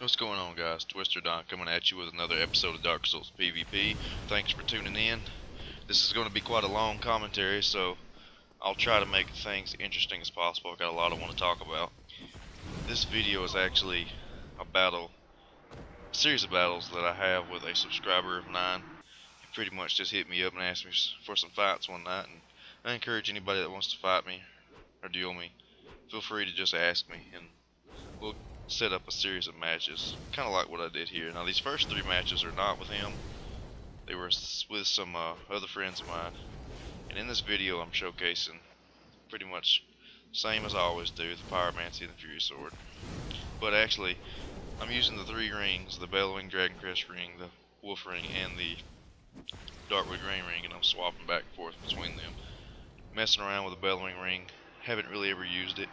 What's going on, guys? Twister Don coming at you with another episode of Dark Souls PvP. Thanks for tuning in. This is going to be quite a long commentary, so I'll try to make things interesting as possible. I've got a lot I want to talk about. This video is actually a series of battles that I have with a subscriber of mine. He pretty much just hit me up and asked me for some fights one night, and I encourage anybody that wants to fight me or duel me, feel free to just ask me, and we'll set up a series of matches, kind of like what I did here. Now these first 3 matches are not with him, they were with some other friends of mine, and in this video I'm showcasing pretty much same as I always do, the Pyromancy and the Fury Sword. But actually, I'm using the 3 rings, the Bellowing Dragoncrest ring, the Wolf ring, and the Darkwood Green ring, and I'm swapping back and forth between them. Messing around with the Bellowing ring, haven't really ever used it.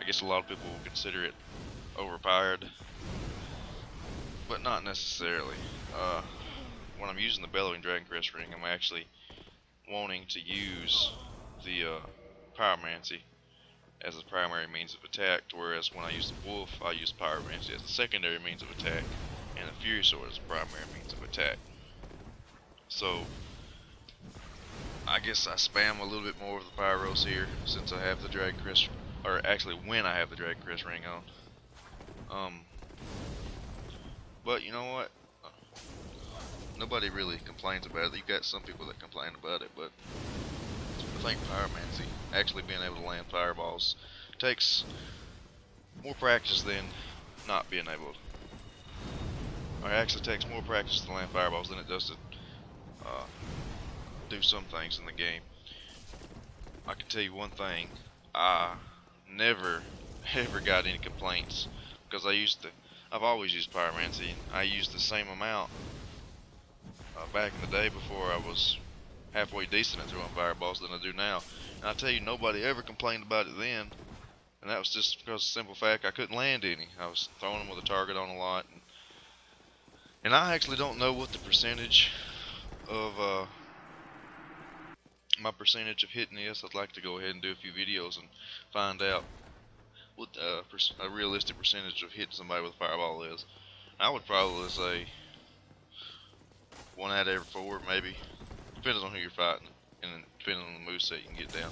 I guess a lot of people will consider it overpowered, but not necessarily. When I'm using the Bellowing Dragoncrest ring, I'm actually wanting to use the Pyromancy as a primary means of attack, whereas when I use the Wolf, I use Pyromancy as a secondary means of attack, and the Fury Sword as a primary means of attack. So I guess I spam a little bit more of the Pyros here, since I have the Dragoncrest, or actually when I have the Dragoncrest ring on. But you know what? Nobody really complains about it. You got some people that complain about it, but I think Pyromancy, actually being able to land fireballs, takes more practice than not being able to. Or actually takes more practice to land fireballs than it does to do some things in the game. I can tell you one thing, I never ever got any complaints, because I've always used Pyromancy, and I used the same amount back in the day before I was halfway decent at throwing fireballs than I do now. And I tell you, nobody ever complained about it then, and that was just because of the simple fact I couldn't land any. I was throwing them with a target on a lot, and I actually don't know what the percentage of my percentage of hitting is. I'd like to go ahead and do a few videos and find out what a realistic percentage of hitting somebody with a fireball is. I would probably say 1 out of every 4, maybe. Depends on who you're fighting, and depending on the moveset you can get down.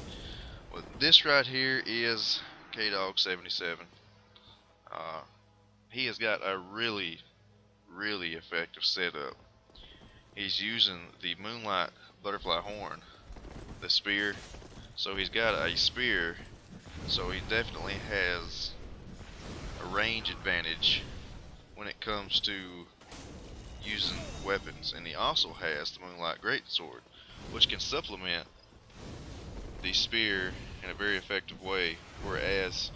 Well, this right here is KBDog67's. He has got a really effective setup. He's using the Moonlight butterfly horn, the spear. So he's got a spear, so he definitely has a range advantage when it comes to using weapons. And he also has the Moonlight Greatsword, which can supplement the spear in a very effective way, whereas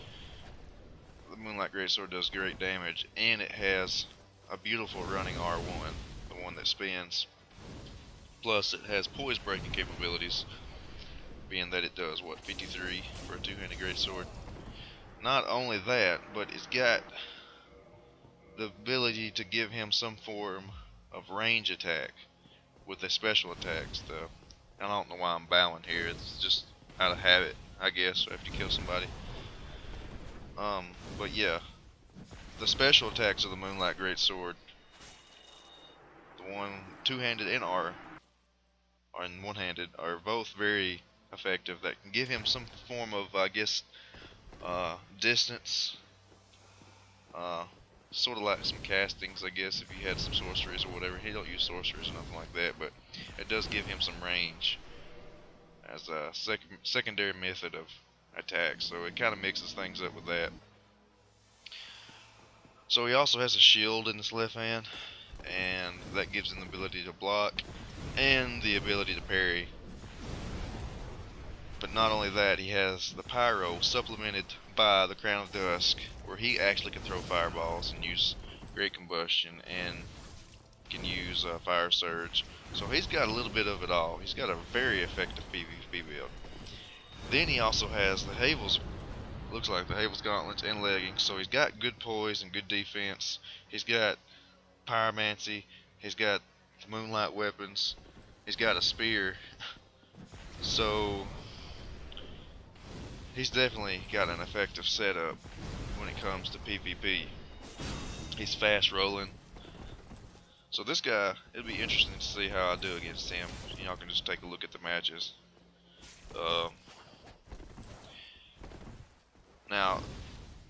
the Moonlight Greatsword does great damage, and it has a beautiful running R1, the one that spins. Plus it has poise breaking capabilities, being that it does, what, 53 for a 2-handed greatsword. Not only that, but it's got the ability to give him some form of range attack with the special attacks. I don't know why I'm bowing here, it's just out of habit, I guess, after you kill somebody. But yeah, the special attacks of the Moonlight Greatsword, the one 2-handed and and 1-handed, are both very effective. That can give him some form of, I guess, distance, sort of like some castings, I guess, if you had some sorceries or whatever. He don't use sorceries or nothing like that, but it does give him some range as a secondary method of attack, so it kind of mixes things up with that. So he also has a shield in his left hand, and that gives him the ability to block and the ability to parry. But not only that, he has the Pyro supplemented by the Crown of Dusk, where he actually can throw fireballs and use Great Combustion, and can use Fire Surge. So he's got a little bit of it all. He's got a very effective PvP build. Then he also has the Havel's, looks like the Havel's Gauntlets and Leggings. So he's got good poise and good defense. He's got Pyromancy. He's got the Moonlight weapons. He's got a spear. So he's definitely got an effective setup when it comes to PvP. He's fast rolling. So this guy, it'll be interesting to see how I do against him. Y'all can just take a look at the matches. Now,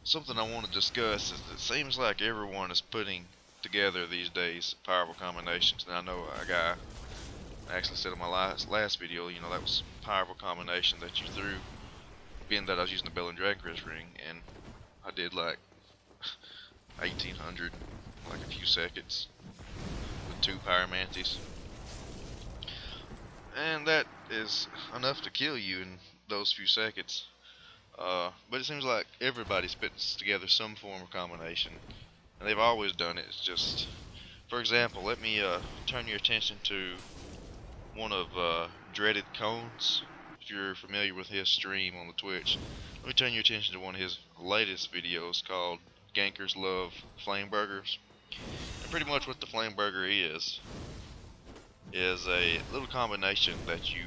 something I want to discuss is it seems like everyone is putting together these days powerful combinations. And I know a guy actually said in my last video, you know, that was a powerful combination that you threw, being that I was using the Bell and Dragon Crest ring, and I did like 1800, like a few seconds, with 2 pyromancies. And that is enough to kill you in those few seconds. But it seems like everybody's putting together some form of combination, and they've always done it. It's just, for example, let me turn your attention to one of Dreaded Cones. If you're familiar with his stream on the Twitch, let me turn your attention to one of his latest videos called Gankers Love Flame Burgers. And pretty much what the Flame Burger is a little combination that you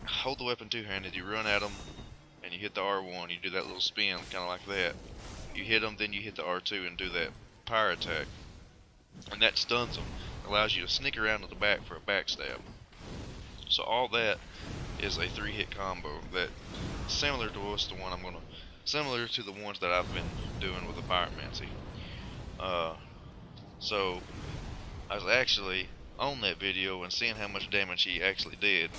hold the weapon two-handed, you run at them, and you hit the R1, you do that little spin, kind of like that. You hit them, then you hit the R2 and do that pyre attack. And that stuns them, allows you to sneak around to the back for a backstab. So all that is a 3-hit combo that similar to similar to the ones that I've been doing with the pyromancy. So I was actually on that video and seeing how much damage he actually did.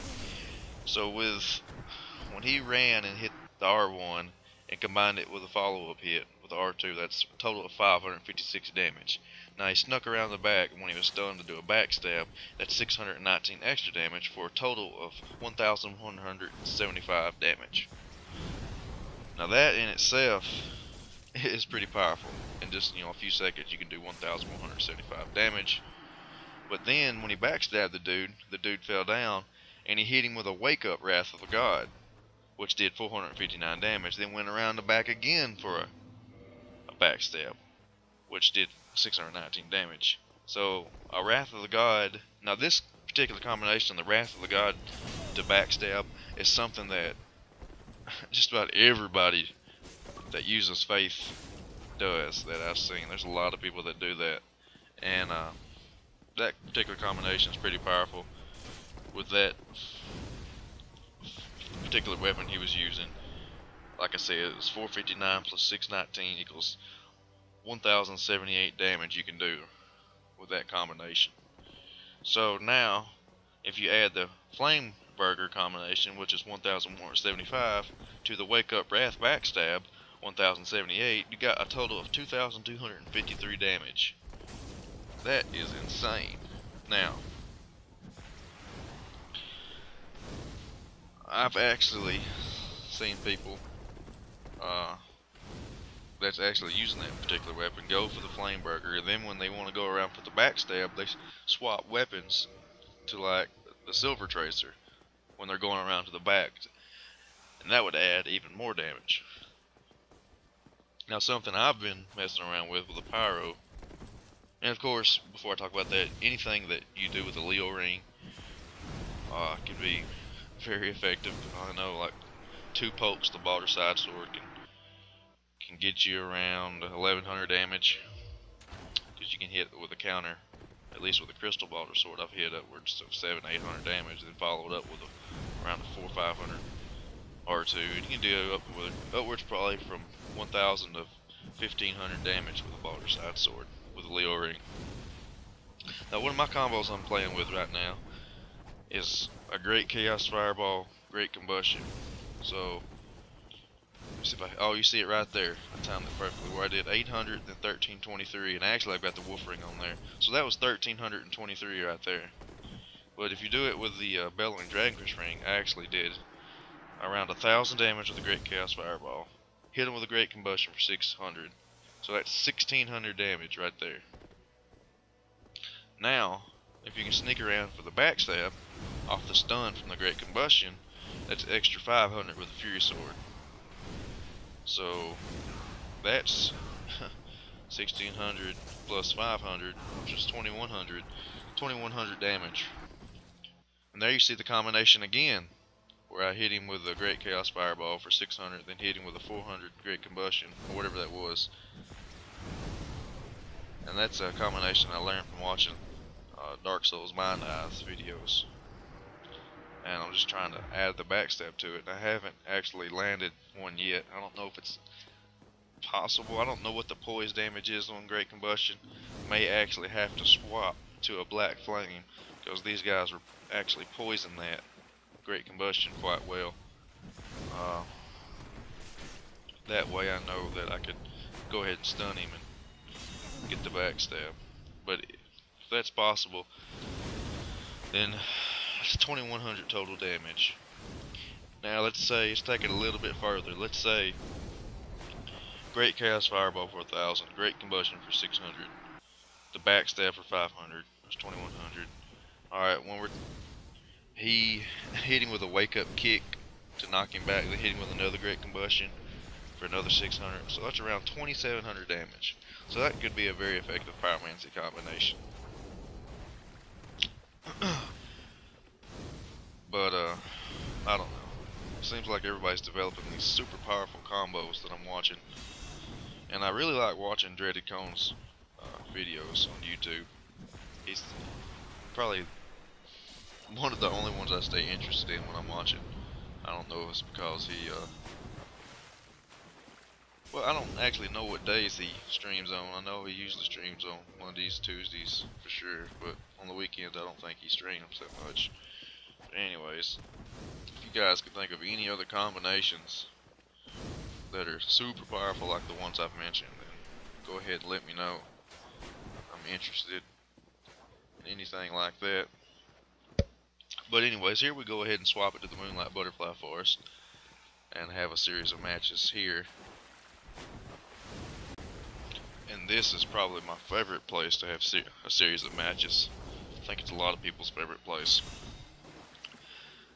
So when he ran and hit the R1 and combined it with a follow-up hit with the R2, that's a total of 556 damage. Now he snuck around the back, and when he was stunned to do a backstab, that's 619 extra damage for a total of 1,175 damage. Now that in itself is pretty powerful. In just, you know, a few seconds you can do 1,175 damage. But then when he backstabbed the dude fell down, and he hit him with a wake-up Wrath of the God, which did 459 damage, then went around the back again for a backstab, which did 619 damage. So a Wrath of the God, now this particular combination, the Wrath of the God to backstab, is something that just about everybody that uses Faith does, that I've seen. There's a lot of people that do that, and that particular combination is pretty powerful. With that particular weapon he was using, like I said, it was 459 plus 619 equals 1,078 damage you can do with that combination. So now, if you add the Flame Burger combination, which is 1,175, to the Wake Up Wrath Backstab, 1,078, you got a total of 2,253 damage. That is insane. Now, I've actually seen people that's actually using that particular weapon go for the Flame Burger, and then when they want to go around for the backstab, they swap weapons to like the Silver Tracer when they're going around to the back, and that would add even more damage. Now, something I've been messing around with the pyro, and of course, before I talk about that, anything that you do with the Leo ring can be very effective. I know, like 2 pokes the Balder side sword can get you around 1,100 damage, because you can hit with a counter. At least with the Crystal Balder sword, I've hit upwards of 700-800 damage, then followed up with around 400-500 R2. And you can do upwards probably from 1,000 to 1,500 damage with a Balder side sword with a Leo ring. Now, one of my combos I'm playing with right now is a Great Chaos Fireball, Great Combustion. So, let's see if oh, you see it right there. I timed it perfectly. Where I did 800, then 1323, and actually I've got the Wolf Ring on there. So that was 1,323 right there. But if you do it with the Bellowing Dragon Crest ring, I actually did around 1,000 damage with the Great Chaos Fireball. Hit him with a Great Combustion for 600. So that's 1,600 damage right there. Now, if you can sneak around for the backstab off the stun from the Great Combustion, that's extra 500 with the Fury Sword. So that's 1,600 plus 500, which is 2,100 damage. And there you see the combination again, where I hit him with a Great Chaos Fireball for 600, then hit him with a 400 Great Combustion, or whatever that was. And that's a combination I learned from watching Dark Souls Mind Eyes videos. And I'm just trying to add the backstab to it. I haven't actually landed one yet. I don't know if it's possible. I don't know what the poise damage is on Great Combustion. May actually have to swap to a Black Flame, because these guys were actually poisoned that Great Combustion quite well. That way I know that I could go ahead and stun him and get the backstab. But if that's possible, then it's 2100 total damage. Now let's say, let's take it a little bit further. Let's say Great Chaos Fireball for 1000, Great Combustion for 600, the backstab for 500, that's 2100. Alright, when he hit him with a wake up kick to knock him back, then hit him with another Great Combustion for another 600, so that's around 2700 damage. So that could be a very effective Pyromancy combination. But I don't know. It seems like everybody's developing these super powerful combos that I'm watching, and I really like watching Dreaded Cone's videos on YouTube. He's probably one of the only ones I stay interested in when I'm watching. I don't know if it's because he well, I don't actually know what days he streams on. I know he usually streams on Mondays, Tuesdays for sure, but on the weekends I don't think he streams that much. But anyways, if you guys can think of any other combinations that are super powerful like the ones I've mentioned, then go ahead and let me know. I'm interested in anything like that. But anyways, here we go ahead and swap it to the Moonlight Butterfly Forest and have a series of matches here. And this is probably my favorite place to have a series of matches. I think it's a lot of people's favorite place.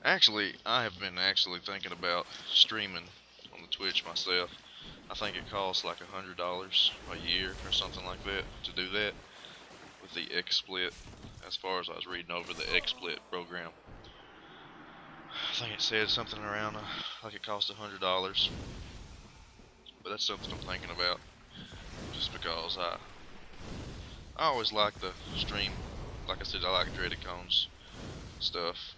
Actually, I have been thinking about streaming on the Twitch myself. I think it costs like $100 a year or something like that to do that with the XSplit. As far as I was reading over the XSplit program, I think it said something around like it cost $100. But that's something I'm thinking about, just because I always like the stream. Like I said, I like Dreaded Cone's stuff.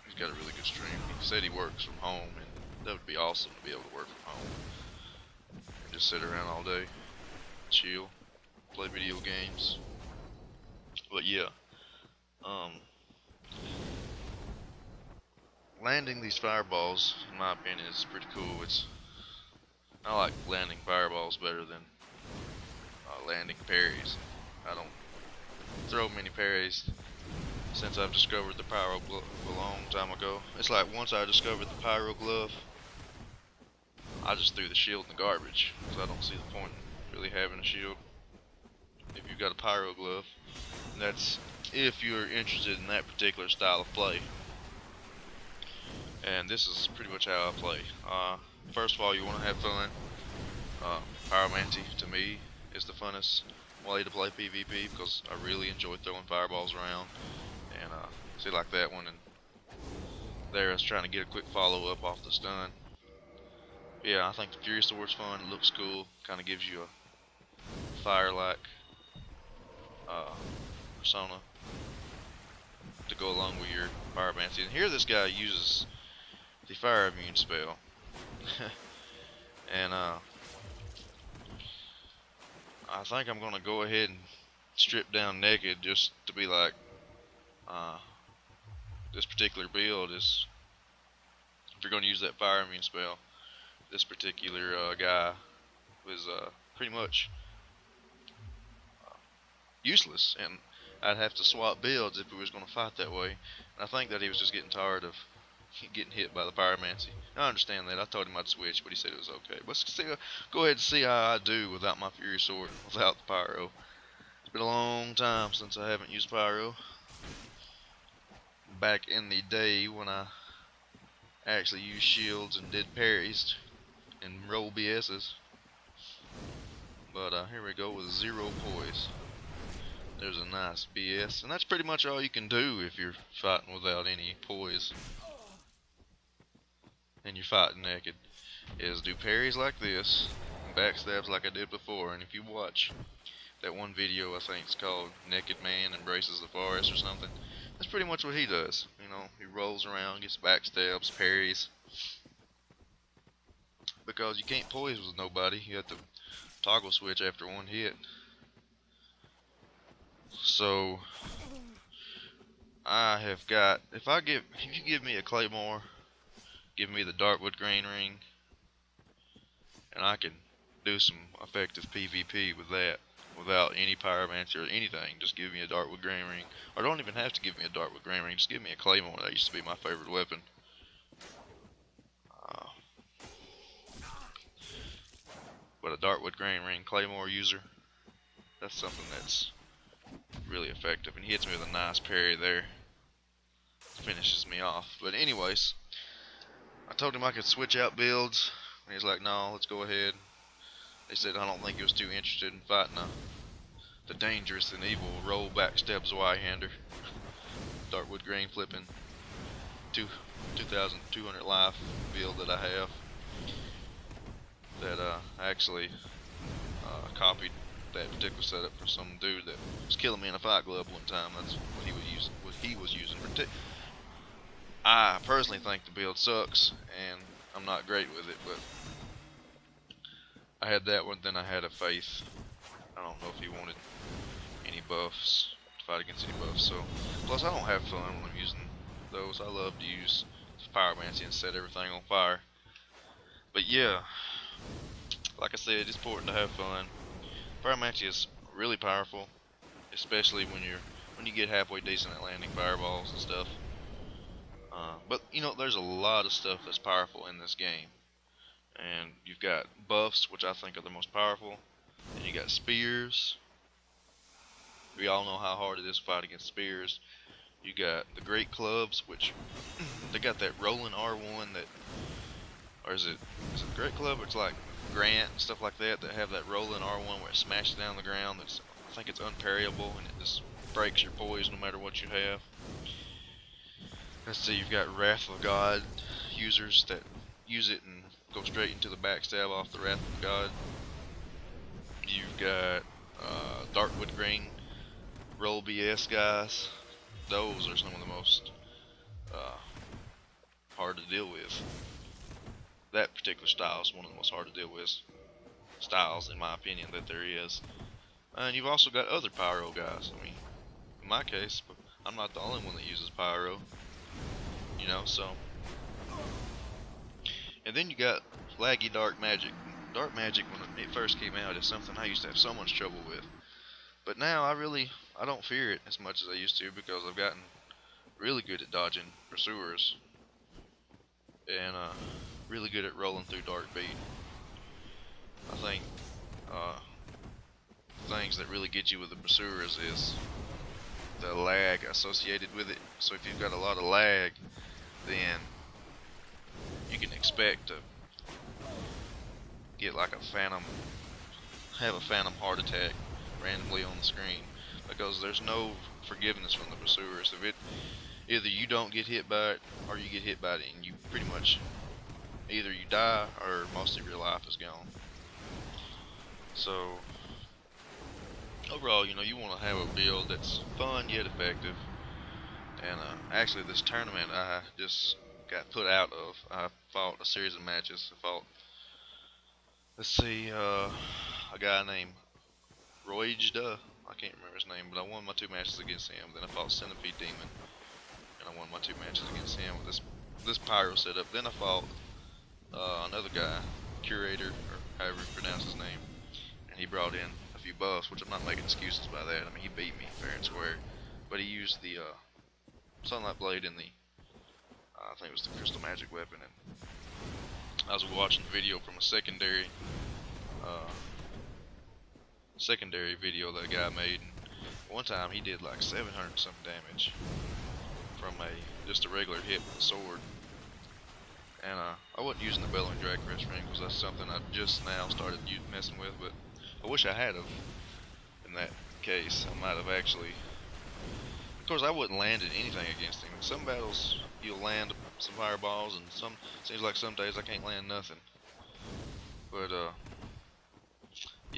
He's got a really good stream. He said he works from home, and that would be awesome to be able to work from home and just sit around all day, chill, play video games. But yeah, landing these fireballs, in my opinion, is pretty cool. I like landing fireballs better than landing parries. I don't throw many parries since I've discovered the Pyro Glove a long time ago. It's like once I discovered the Pyro Glove, I just threw the shield in the garbage, because I don't see the point in really having a shield if you've got a Pyro Glove. And that's if you're interested in that particular style of play. And this is pretty much how I play. First of all, you want to have fun. Pyromancy, to me, is the funnest way to play PvP, because I really enjoy throwing fireballs around. And see, like that one, and there I was trying to get a quick follow up off the stun. Yeah, I think the Fury Sword's fun. It looks cool. Kind of gives you a fire-like persona to go along with your Pyromancy. And here this guy uses the Fire Immune spell. And I think I'm gonna go ahead and strip down naked, just to be like, this particular build is, if you're gonna use that Fire Immune spell, this particular guy was pretty much useless, and I'd have to swap builds if we was gonna fight that way. And I think that he was just getting tired of getting hit by the Pyromancy. I understand that. I told him I'd switch, but he said it was okay. But let's go ahead and see how I do without my Fury Sword, without the Pyro. It's been a long time since I haven't used Pyro. Back in the day when I actually used shields and did parries and roll BS's. But here we go with 0 poise. There's a nice BS, and that's pretty much all you can do if you're fighting without any poise and you're fighting naked, is do parries like this and backstabs like I did before. And if you watch that one video, I think it's called Naked Man Embraces the Forest or something, that's pretty much what he does. You know, he rolls around, gets backstabs, parries, because you can't poise with nobody. You have to toggle switch after one hit. So I have got, if you give me a claymore, give me the Darkwood Green Ring, and I can do some effective PvP with that without any pyromancy or anything. Just give me a Darkwood Green Ring, or don't even have to give me a Darkwood Green Ring, just give me a claymore. That used to be my favorite weapon. But a Darkwood Green Ring claymore user, that's something that's really effective, and he hits me with a nice parry there, finishes me off. But anyways, I told him I could switch out builds, and he's like, no, let's go ahead. He said I don't think he was too interested in fighting the dangerous and evil roll backstabs Y-hander, Darkwood Green flipping 2,200 life build that I have, that I actually copied that particular setup for some dude that was killing me in a fight club one time. That's what he was using. I personally think the build sucks, and I'm not great with it, but I had that one, then I had a Faith. I don't know if he wanted any buffs, to fight against any buffs, so, plus I don't have fun when I'm using those. I love to use pyromancy and set everything on fire. But yeah, like I said, it's important to have fun. Pyromancy is really powerful, especially when you get halfway decent at landing fireballs and stuff. But you know, there's a lot of stuff that's powerful in this game, and you've got buffs, which I think are the most powerful, and you got spears. We all know how hard it is to fight against spears. You got the great clubs, which they got that rolling R1 that, or is it great club? It's like Grant and stuff like that have that rolling R1 where it smashes down the ground. I think it's unparryable, and it just breaks your poise no matter what you have. Let's see, you've got Wrath of God users that use it and go straight into the backstab off the Wrath of God. You've got Darkwood Green roll BS guys. Those are some of the most hard to deal with. That particular style is one of the most hard to deal with styles, in my opinion, that there is. And you've also got other pyro guys. I mean, in my case, I'm not the only one that uses pyro, you know, so. And then you got laggy dark magic. Dark magic, when it first came out, is something I used to have so much trouble with. But now I don't fear it as much as I used to, because I've gotten really good at dodging pursuers, and really good at rolling through dark beat. I think things that really get you with the pursuers is the lag associated with it. So if you've got a lot of lag, then you can expect to get like have a phantom heart attack randomly on the screen, because there's no forgiveness from the pursuers. If either you don't get hit by it, or you get hit by it and you pretty much either you die or most of your life is gone. So overall, you know, you want to have a build that's fun yet effective. And actually, this tournament I just got put out of. I fought a series of matches. I fought, let's see, a guy named Royjda. I can't remember his name, but I won my 2 matches against him. Then I fought Centipede Demon, and I won my 2 matches against him with this pyro setup. Then I fought another guy, Curator, or however you pronounce his name, and he brought in a few buffs, which I'm not making excuses by that. I mean, he beat me fair and square, but he used the Sunlight Blade in the I think it was the Crystal Magic weapon, and I was watching the video from a secondary video that a guy made, and one time he did like 700 something damage from just a regular hit with a sword. And I wasn't using the Bellowing Drag Crest Ring, because that's something I just now started messing with, but I wish I had have. In that case, I might have actually. Of course, I wouldn't landed anything against him. In some battles, you'll land some fireballs, and seems like some days I can't land nothing. But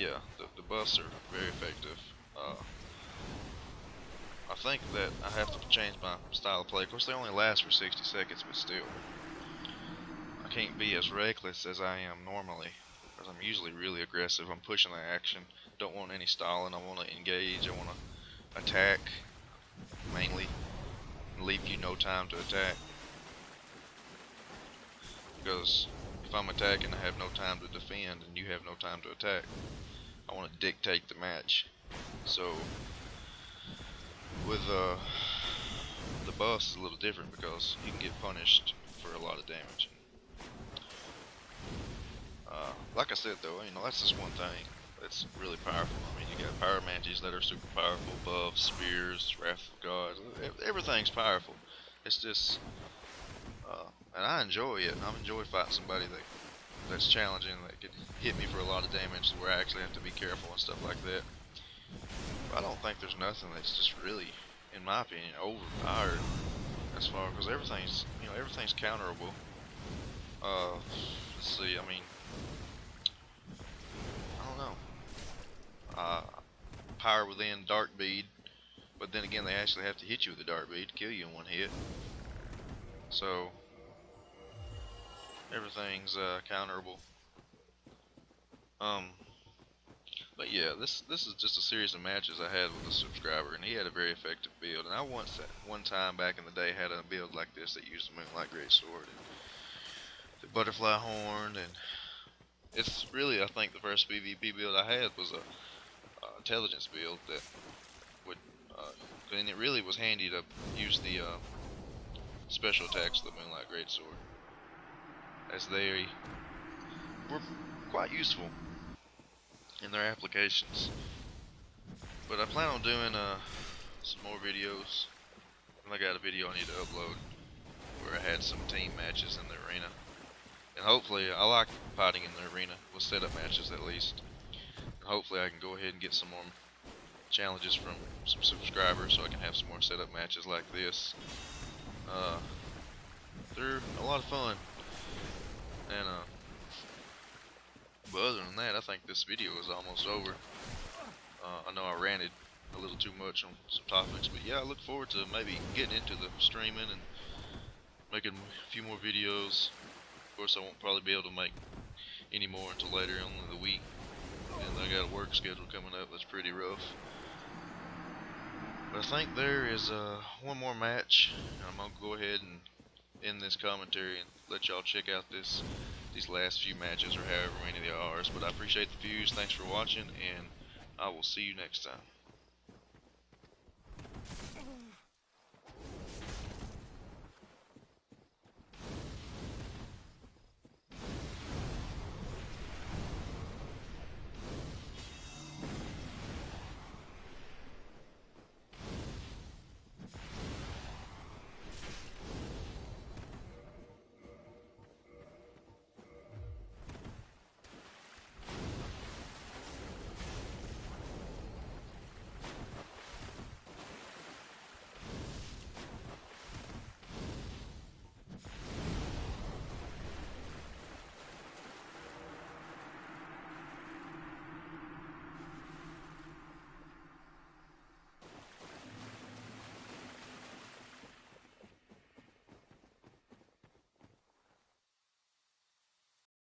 yeah, the buffs are very effective. I think that I have to change my style of play. Of course, they only last for 60 seconds, but still, I can't be as reckless as I am normally, because I'm usually really aggressive. I'm pushing the action. Don't want any stalling. I want to engage. I want to attack mainly, and leave you no time to attack. Because if I'm attacking, I have no time to defend, and you have no time to attack. I want to dictate the match. So with the buffs is a little different because you can get punished for a lot of damage. Like I said though, you know, that's just one thing that's really powerful. I mean, you got pyromancies that are super powerful, buffs, spears, wrath of God, everything's powerful. It's just, and I enjoy it. I enjoy fighting somebody that's challenging, that could hit me for a lot of damage, where I actually have to be careful and stuff like that. But I don't think there's nothing that's just really, in my opinion, overpowered as far, because everything's, you know, everything's counterable. Let's see, I mean, I don't know. Power within dark bead, but then again, they actually have to hit you with the dark bead to kill you in one hit. So everything's counterable. But yeah, this is just a series of matches I had with a subscriber, and he had a very effective build. And I once at one time back in the day had a build like this that used the Moonlight Greatsword and the Butterfly Horn, and it's really, I think, the first PvP build I had was a intelligence build that would, and it really was handy to use the special attacks of the Moonlight Greatsword, as they were quite useful in their applications. But I plan on doing some more videos. I got a video I need to upload where I had some team matches in the arena, and hopefully, I like fighting in the arena with setup matches at least. And hopefully I can go ahead and get some more challenges from some subscribers so I can have some more setup matches like this. They're a lot of fun, and but other than that, I think this video is almost over. I know I ranted a little too much on some topics, but yeah, I look forward to maybe getting into the streaming and making a few more videos. Of course, I won't probably be able to make any more until later on in the week, and I got a work schedule coming up that's pretty rough. But I think there is one more match, and I'm gonna go ahead and end this commentary and let y'all check out these last few matches, or however many there are. But I appreciate the views. Thanks for watching, and I will see you next time.